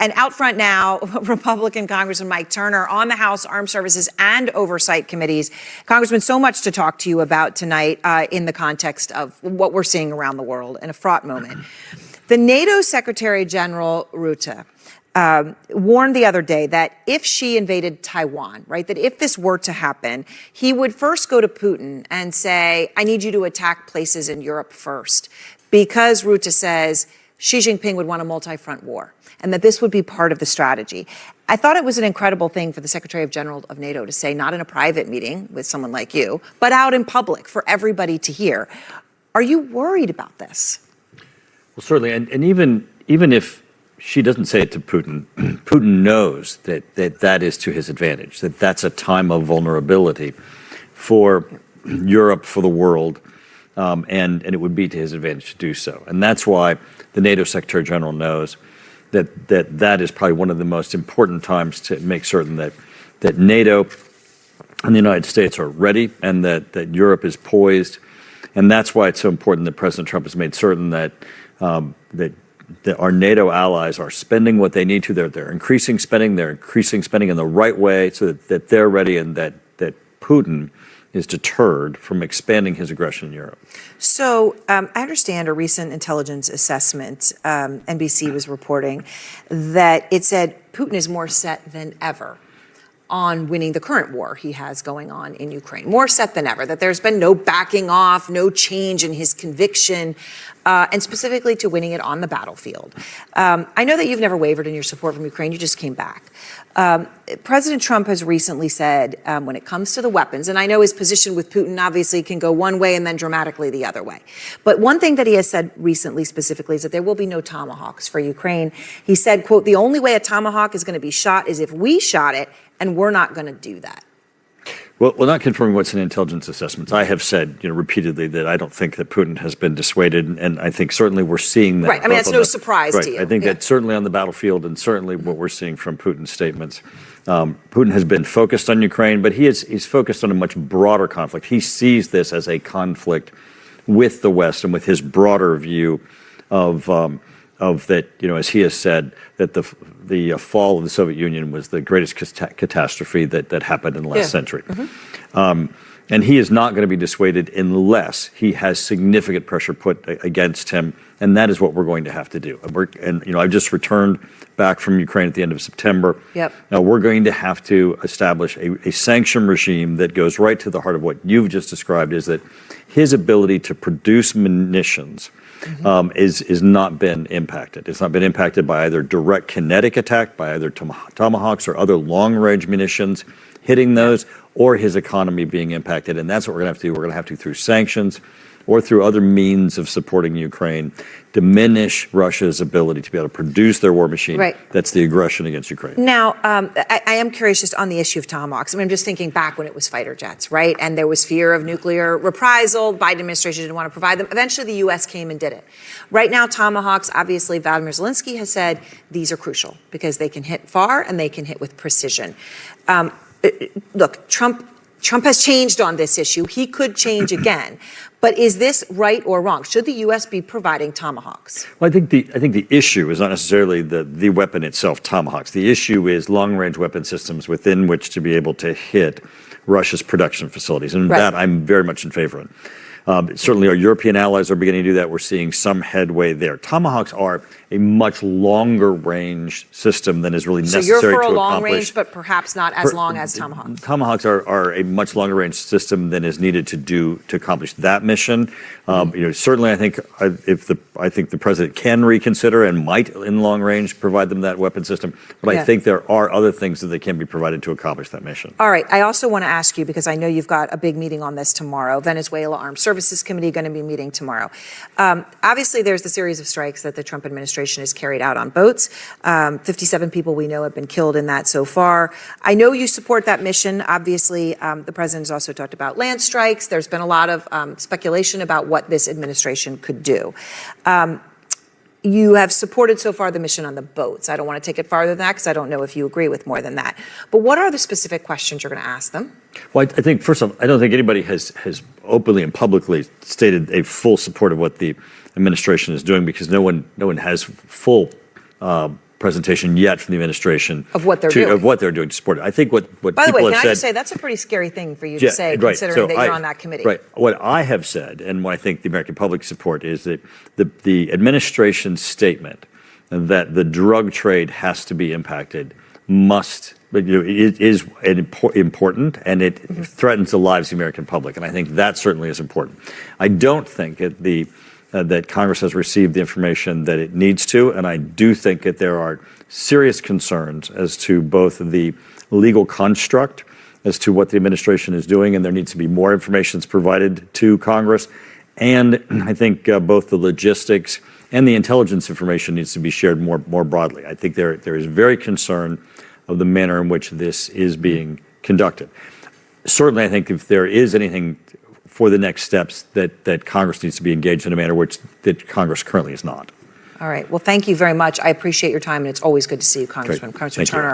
And out front now, Republican Congressman Mike Turner on the House Armed Services and Oversight Committees. Congressman, so much to talk to you about tonight in the context of what we're seeing around the world in a fraught moment. The NATO Secretary General Rutte warned the other day that if she invaded Taiwan, right, that if this were to happen, he would first go to Putin and say, I need you to attack places in Europe first, because Rutte says Xi Jinping would want a multi-front war, and that this would be part of the strategy. I thought it was an incredible thing for the Secretary General of NATO to say, not in a private meeting with someone like you, but out in public for everybody to hear. Are you worried about this? Well, certainly, and even if she doesn't say it to Putin, Putin knows that is to his advantage, that that's a time of vulnerability for Europe, for the world, and it would be to his advantage to do so. And that's why the NATO Secretary General knows that is probably one of the most important times to make certain that NATO and the United States are ready and that Europe is poised. And that's why it's so important that President Trump has made certain that our NATO allies are spending what they need to. They're increasing spending. They're increasing spending in the right way so that they're ready, and that Putin is deterred from expanding his aggression in Europe. So I understand a recent intelligence assessment, NBC was reporting, that it said Putin is more set than ever on winning the current war he has going on in Ukraine. More set than ever, that there's been no backing off, no change in his conviction, and specifically to winning it on the battlefield. I know that you've never wavered in your support from Ukraine. You just came back. President Trump has recently said when it comes to the weapons, and I know his position with Putin obviously can go one way and then dramatically the other way. But one thing that he has said recently specifically is that there will be no Tomahawks for Ukraine. He said, quote, the only way a Tomahawk is going to be shot is if we shot it, and we're not going to do that. Well, not confirming what's in intelligence assessments. I have said, repeatedly that I don't think that Putin has been dissuaded, and I think certainly we're seeing that. Right. I mean, that's no surprise to you. I think that certainly on the battlefield, and certainly what we're seeing from Putin's statements. Putin has been focused on Ukraine, but he's focused on a much broader conflict. He sees this as a conflict with the West and with his broader view of that, as he has said, that the fall of the Soviet Union was the greatest catastrophe that happened in the last century. Mm-hmm. And he is not going to be dissuaded unless he has significant pressure put against him, and that is what we're going to have to do. I've just returned back from Ukraine at the end of September. Yep. Now we're going to have to establish a sanction regime that goes right to the heart of what you've just described, is that his ability to produce munitions is not been impacted. It's not been impacted by either direct kinetic attack, by either Tomahawks or other long-range munitions hitting those, or his economy being impacted. And that's what we're going to have to do. We're going to have to, through sanctions or through other means of supporting Ukraine, diminish Russia's ability to be able to produce their war machine. Right. That's the aggression against Ukraine. Now, I am curious just on the issue of Tomahawks. I mean, I'm just thinking back when it was fighter jets, right? And there was fear of nuclear reprisal. The Biden administration didn't want to provide them. Eventually, the U.S. came and did it. Right now, Tomahawks, obviously, Vladimir Zelensky has said these are crucial because they can hit far and they can hit with precision. Look, Trump has changed on this issue. He could change again. But is this right or wrong? Should the U.S. be providing Tomahawks? Well, I think the issue is not necessarily the weapon itself, Tomahawks. The issue is long-range weapon systems within which to be able to hit Russia's production facilities. And that I'm very much in favor of. Certainly our European allies are beginning to do that. We're seeing some headway there. Tomahawks are a much longer range system than is really necessary to accomplish. So you're for a long range, but perhaps not as long as Tomahawks. Tomahawks are a much longer range system than is needed to accomplish that mission. Certainly I think the president can reconsider and might in long range provide them that weapon system. But I think there are other things that can be provided to accomplish that mission. All right. I also want to ask you, because I know you've got a big meeting on this tomorrow. Venezuela Armed Services Committee going to be meeting tomorrow. Obviously, there's the series of strikes that the Trump administration has carried out on boats. 57 people we know have been killed in that so far. I know you support that mission. Obviously, the president has also talked about land strikes. There's been a lot of speculation about what this administration could do. You have supported so far the mission on the boats. I don't want to take it farther than that because I don't know if you agree with more than that. But what are the specific questions you're going to ask them? Well, I think, first of all, I don't think anybody has openly and publicly stated a full support of what the administration is doing, because no one has full presentation yet from the administration of what they're doing. Of what they're doing to support it. I think what By the way, people can have I just said, say that's a pretty scary thing for you to say, right. considering that you're on that committee. Right. What I have said, and what I think the American public support, is that the administration's statement that the drug trade has to be impacted is important, and it threatens the lives of the American public, and I think that certainly is important. I don't think that Congress has received the information that it needs to, and I do think that there are serious concerns as to both the legal construct, as to what the administration is doing, and there needs to be more information that's provided to Congress, and I think both the logistics and the intelligence information needs to be shared more broadly. I think there is very concern of the manner in which this is being conducted. Certainly, I think if there is anything for the next steps, that Congress needs to be engaged in a manner that Congress currently is not. All right. Well, thank you very much. I appreciate your time, and it's always good to see you, Congressman. Great. Congressman Thank you. Turner.